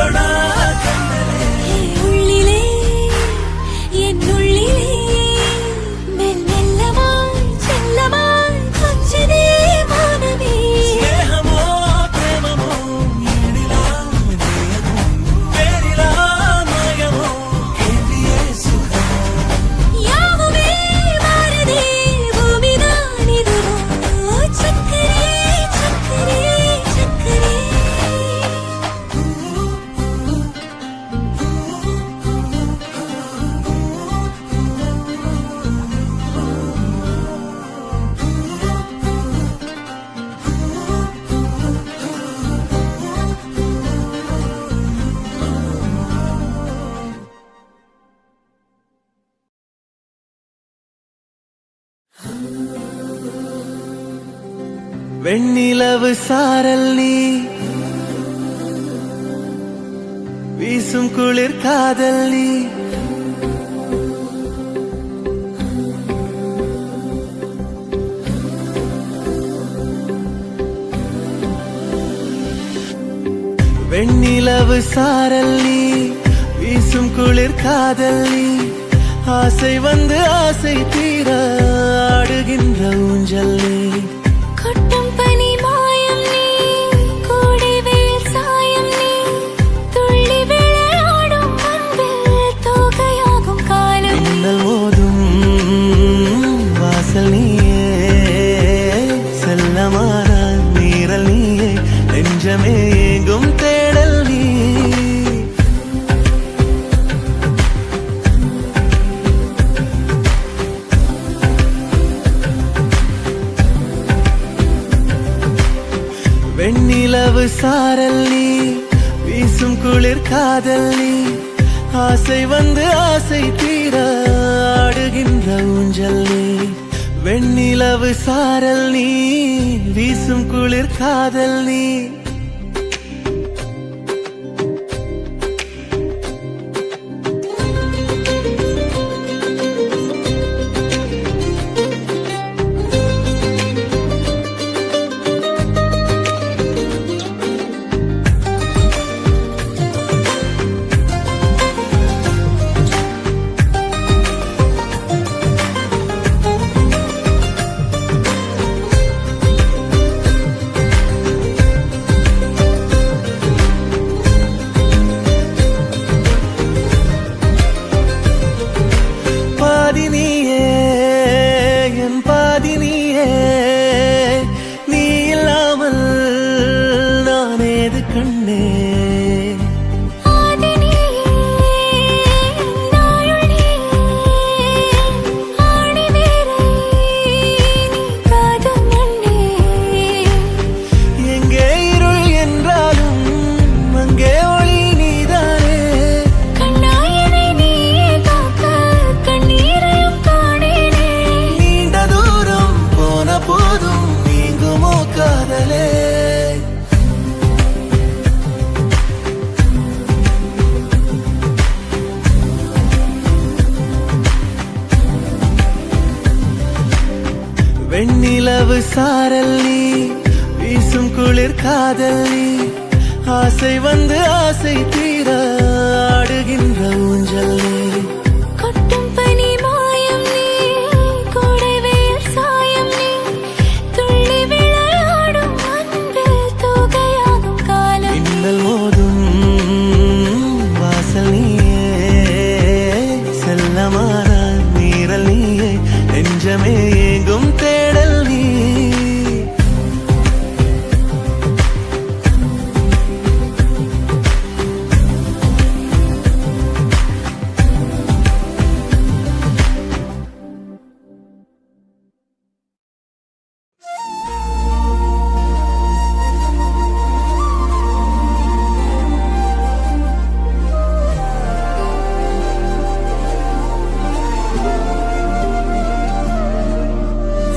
சொல்லடா கண்ணலே உள்ளிலே என் உள்ளிலே மெல் மெல்லமாய் செல்லமாய் கொஞ்சதே வானமே ஸ்நேகமோ பிரேமமோ ஈடிலா நேயமோ பேரிலா மாயமோ கேள்வியே சுகமோ யாவுமே மாறுதே பூமிதான் இதுவோ சக்கரே சக்கரே சக்கரே வெண்ணிலவு சாரல் நீ வீசும் குளிர் காதல் நீ வெண்ணிலவு சாரல் நீ வீசும் குளிர் காதல் நீ ஆசை வந்து ஆசை தீர ஆடுகின்ற ஊஞ்சல் நீ கொட்டும் பனி மாயம் நீ கூடை வேல் சாயம் நீ துள்ளி விளையாடும் அன்பில் தோகையாகும் காலம் மின்னல் மோதும் வாசல் நீயே செல்லமான நீரல் நீயே நெஞ்சமே எங்கும் தேடல் நீ வெண்ணிலவு சாரல் நீ வீசும் குளிர் காதல் நீ ஆசை வந்து ஆசை தீர ஆடுகின்ற ஊஞ்சல் நீ வெண்ணிலவு சாரல் நீ வீசும் குளிர் காதல் நீ வெண்ணிலவு சாரல் நீ வீசும் குளிர் காதல் நீ ஆசை வந்து ஆசை தீர ஆடுகின்ற ஊஞ்சல் நீ கொட்டும் பனி மாயம் நீ கூடை வேல் சாயம் நீ துள்ளி விளையாடும் அன்பில் தோகையாகும் காலம் மின்னல் மோதும் வாசல் நீயே செல்லமான நீரல் நீயே நெஞ்சமே எங்கும் தேடல் நீ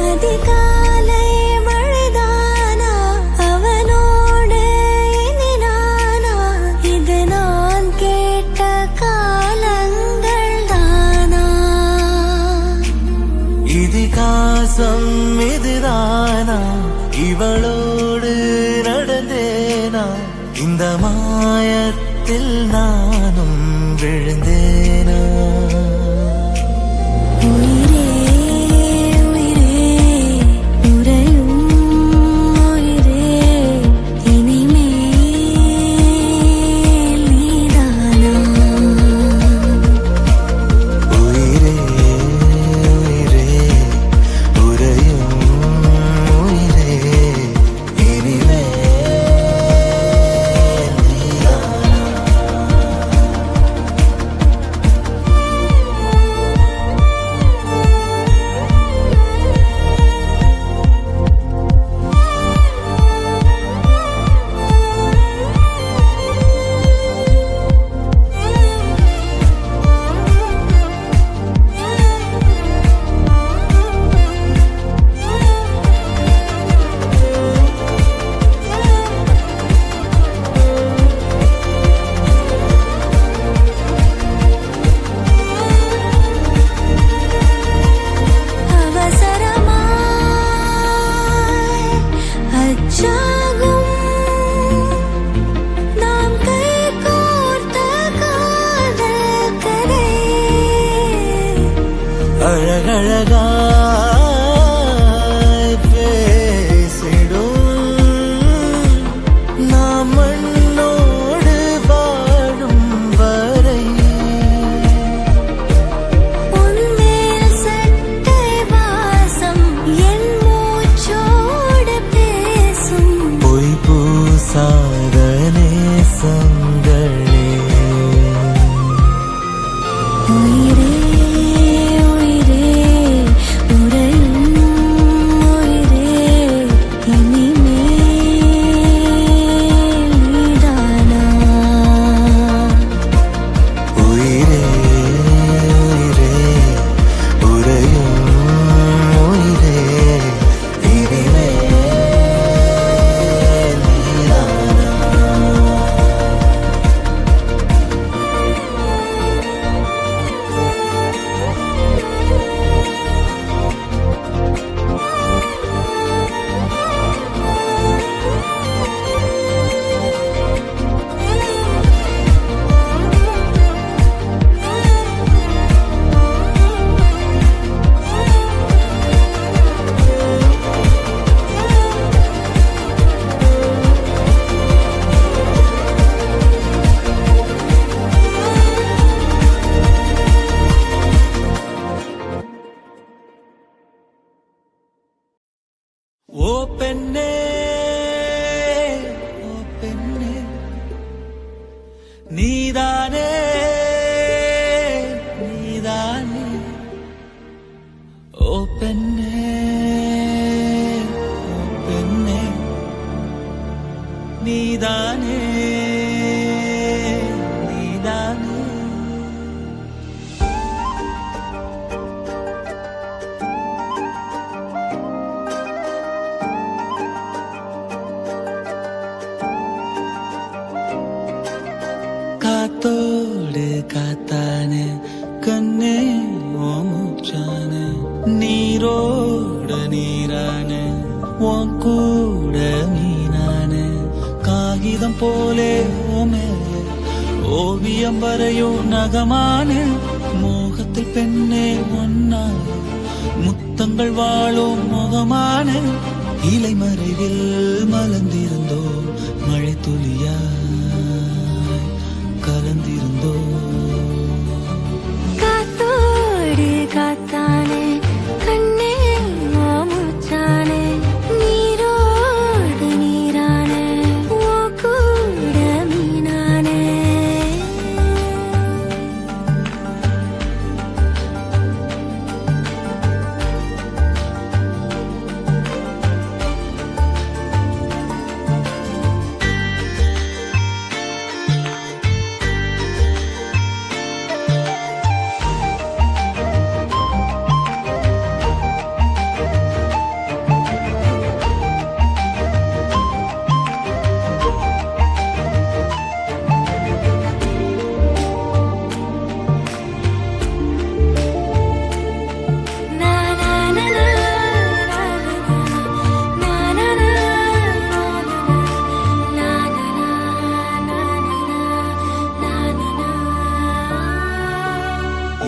அதிகாலை மழைதானா அவனோடு இனி நானா இது நான் கேட்ட காலங்கள் தானா இதிகாசம் இதுதானா இவளோடு நடந்தேனா இந்த மாயத் பாசத்தில் நானும் விழுந்தேனா? உயிரே உயிரே உறையும் உயிரே இனிமேல் நீதானா? உயிரே உயிரே உறையும் உயிரே இனிமேல் அச்சாகும் நாம் கைகோர்த்த காதல் கதை அழகழகாய் பேசிடும் நாம் மண்ணோடு வாழும் வரை உன்மேல் சட்டை வாசம் என் மூச்சோடு பேசும் பொய் பூசாத நேசங்களே. உயிரே உயிரே உறையும் உயிரே இனிமேல் நீதானா? உயிரே உயிரே உறையும் உயிரே இனிமேல் நீதானா? ஓ பெண்ணே ஓ பெண்ணே நீதானே நீதானே ஓ பெண்ணே ஓ பெண்ணே நீதானே நீதானே. காத்தோடு காத்தானே கண்ணே ஓ மூச்சானே நீரோடு நீரானே உன் கூட மீனானே காகிதம் போலே ஓ மேலே ஓவியம் வரையும் நகமானே மோகத்தில் பெண்ணே ஒன்னானே முத்தங்கள் வாழும் முகமானே இலை மறைவில் மலர்ந்திருந்தோ மழை துளியா கலந்திருந்தோ. காத்தோடு காத்தானே கண்ணே ஓ மூச்சானே நீரோடு நீரானே உன் கூட மீனானே.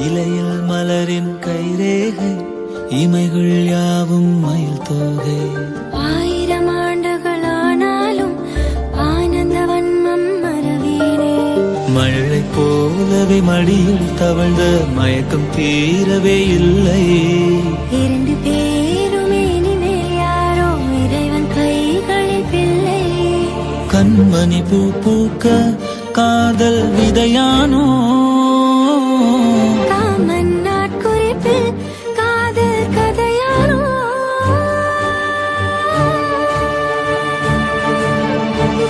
இலையில் மலரின் கைரேகை, இமைகள் யாவும் மயில் தோகை. 1000 ஆண்டுகளானாலும் ஆனந்த வன்மம் மறவேனே. மழை போலவே மடியில் தவழ்ந்த மயக்கம் தீரவே இல்லை. 2 பேருமே இனிமேல் யாரோ இறைவன் கைகளில் பிள்ளை. கண்மணி பூ பூக்க காதல் விதையானோ, காமன் நாட்குறிப்பில் காதல் கதையானோ.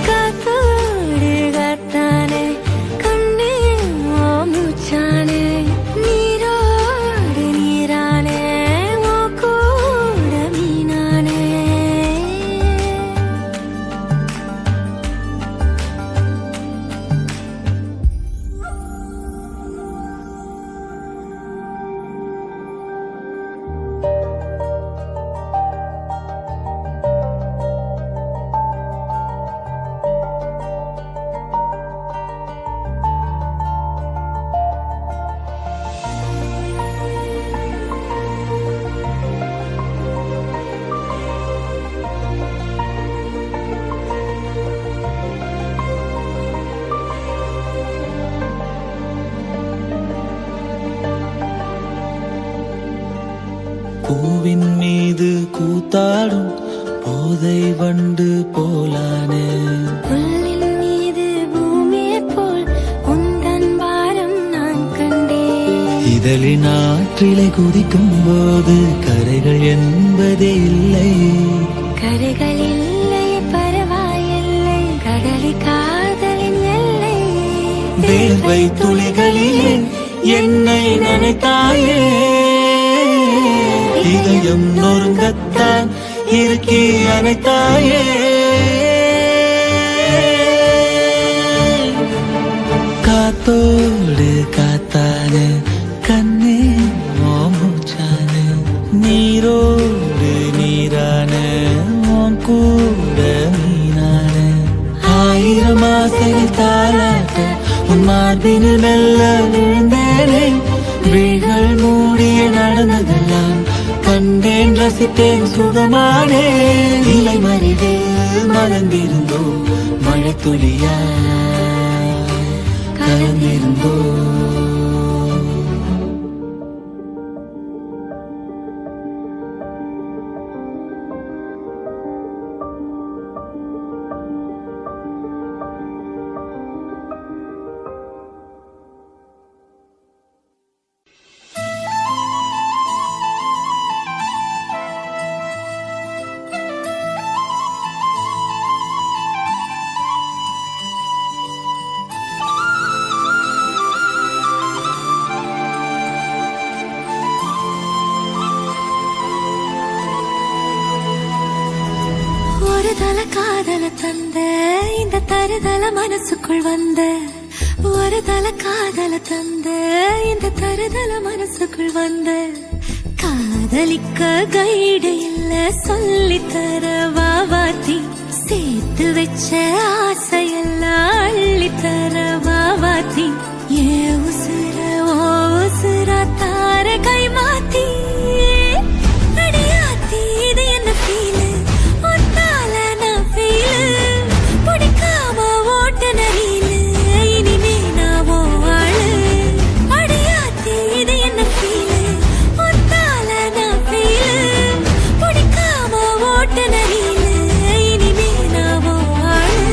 காத்தோடு காத்தானே கண்ணே ஓ மூச்சானே. நீரோடு நீரானே ஓ கூட மீனானே. பூவின் மீது கூத்தாடும் போதை வண்டு போலானே. புல்லின் மீது பூமியைப் போல் உந்தன் பாரம் நான் கண்டேன். இதழின் ஆற்றிலை குதிக்கும் போது கரைகள் என்பதே இல்லை. கரைகள் இல்லை பரவாயில்லை, கடலி காதலின் எல்லை. வேர்வை துளிகளிலே என்னை நினைத்தாயே, இதயம் நொறுங்கத்தான் இறுக்கி அணைத்தாயே. காத்தோடு காத்தானே கண்ணே ஓ மூச்சானே. நீரோடு நீரானே உன் கூட மீனானே. 1000 ஆசைகள் தாளாட்ட உன் மார்பினில் மெல்ல விழுந்தேனே. விழிகள் மூடிய நடந்ததெல்லாம் கண்டேன், ரசித்தேன், சுகமானே. இலை மறிவில் மலர்ந்திருந்தோ மழை துளியா கலந்திருந்தோ. ஒரு தல காதல தந்த இந்த தருதல மனசுக்குள் வந்த. ஒரு தல காதல தந்த இந்த தருதல மனசுக்குள் வந்த. காதலிக்க கைடு இல்ல சொல்லித்தர வாவாத்தி. சேர்த்து வச்ச ஆசையெல்லாம் அள்ளித்தர வாவாத்தி. ஏ உசுர ஓ உசுரா தார கை மாத்தி. அடியாத்தி இது என்ன ஃபீலு, ஒன்னால நான் ஃபீலு. பிடிக்காம ஓட்ட நரீலு, இனிமே நான் ஓ ஆளு. அடியாத்தி இது என்ன ஃபீலு, ஒன்னால நான் ஃபீலு. பிடிக்காம ஓட்ட நரீலு, இனிமே நான் ஓ ஆளு.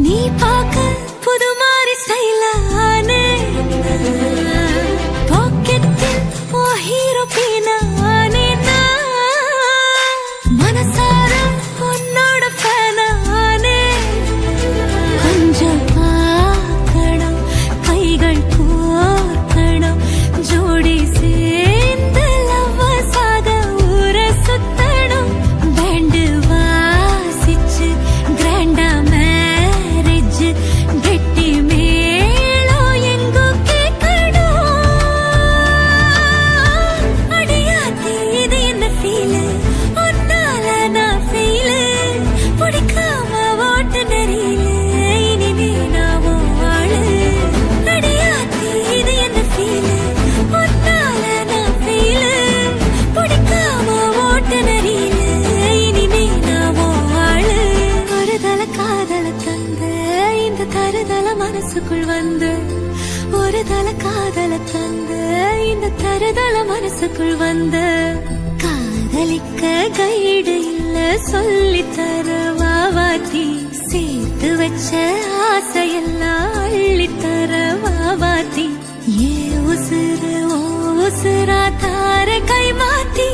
நீ பார்க்க புது மாதிரி ஸ்டைலானே. தருதல மனசுக்குள் வந்து ஒரு தல காதல தந்து இந்த தருதல மனசுக்குள் வந்து காதலிக்க கைடு இல்ல சொல்லி தர வாவாத்தி சேர்த்து வச்ச ஆசையெல்லாம் அள்ளி தர வாவாத்தி ஏ உசுறு ஓ உசுரா தார கை மாத்தி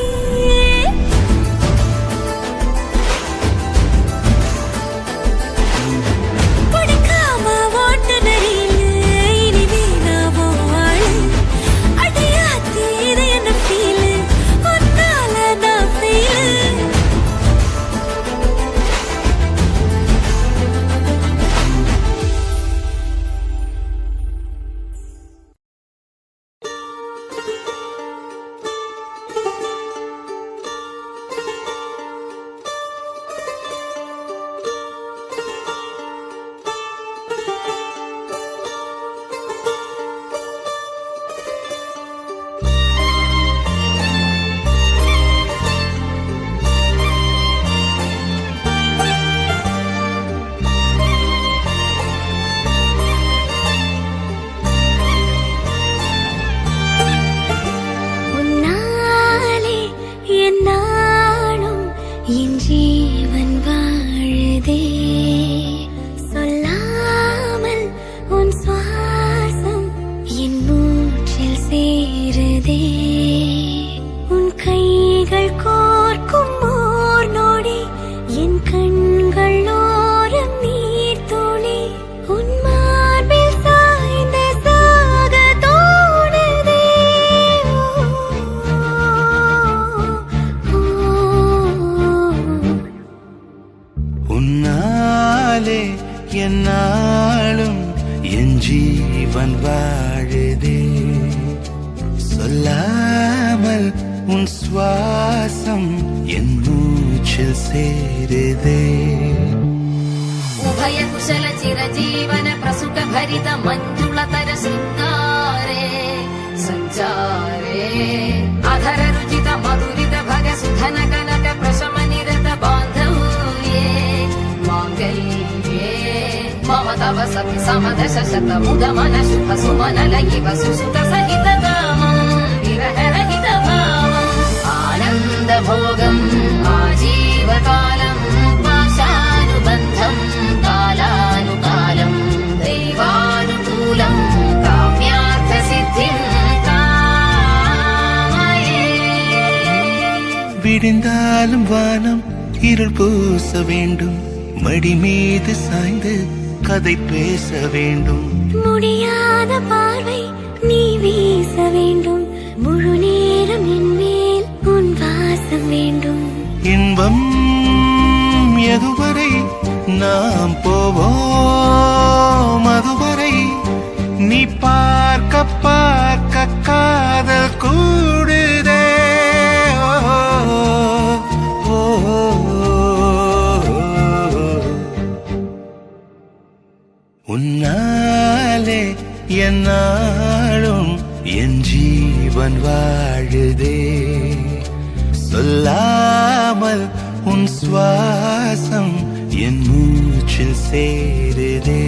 என்னாலும் என் ஜீவன் வாழுதே சொல்லாமல் உன் சுவாசம் என் மூச்சில் சேருதே उभय कुशल चिरजीवन प्रसुख भरित मञ्जुलतर शृङ्गारे सञ्चारे अधर रुचित मधुरित भग सुधन कनक प्रशम निरत बान्धव्ये माङ्गल्ये मम तव सति समदश शत मुद मन शुभ सुमन लयिव सुसुत सहित कामम् विरह रहित भावम् आनन्द भोगम् आजीवकालम् पाशानुबन्धम् कालानुकालम् दैवानुकूलम् काम्यार्थ सिद्धिम् कामये விடிந்தாலும் வானம் இருள் பூச வேண்டும் மடி மீது சாய்ந்து கதை பேச வேண்டும் முடியாத பார்வை நீ வீச வேண்டும் முழு நேரம் என் மேல் உன் வாசம் வேண்டும் இன்பம் எதுவரை நாம் போவோம் அதுவரை நீ பார்க்க பார்க்க காதல் கூடுதே ஓ, ஓ, உன்னாலே என்னாலும் என் ஜீவன் வாழுதே சொல்லாமல் உன் சுவாசம் என் மூச்சில் சேருதே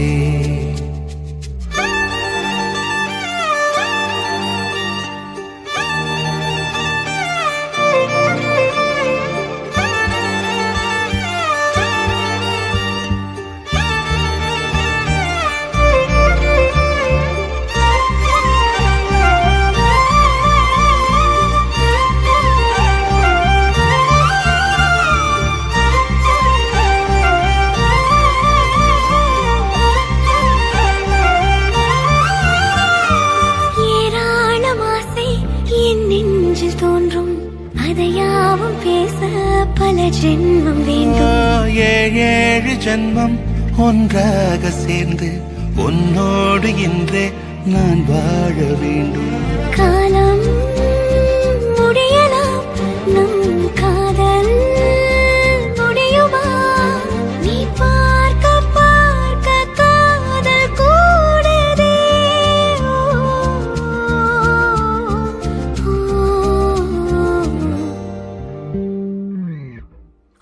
ஜென்மம் வேண்டும் ஏழு ஜென்மம் ஒன்றாக சேர்ந்து உன்னோடு இன்றே நான் வாழ வேண்டும் காலம் முடியலாம் நம் காதல் முடியுமா நீ பார்க்க பார்க்க காதல் கூடுதே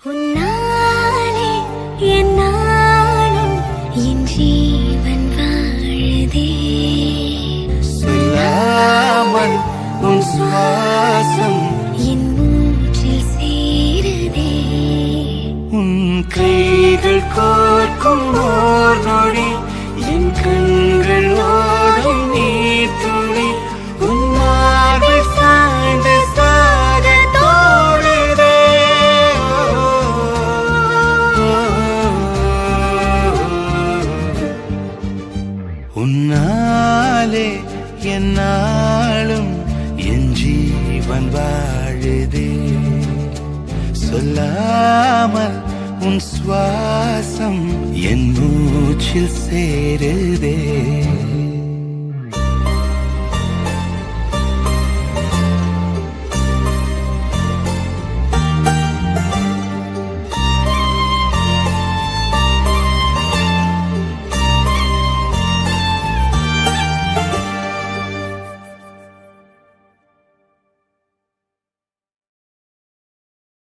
உன்னாலே என்னாலும் என் ஜீவன் வாழுதே சொல்லாமல் உன் சுவாசம் என் மூச்சில் சேருதே உன் கைகள் கோர்க்கும் ஓர் நொடி என் கண்கள் ஓடும் நீர் துளி உன் மார்பில் சாய்ந்து சாக தோடுதே உன்னாலே என்னாலும் என் ஜீவன் வாழுதே சொல்லாமல் உன் சுவாசம் என் மூச்சில் சேருதே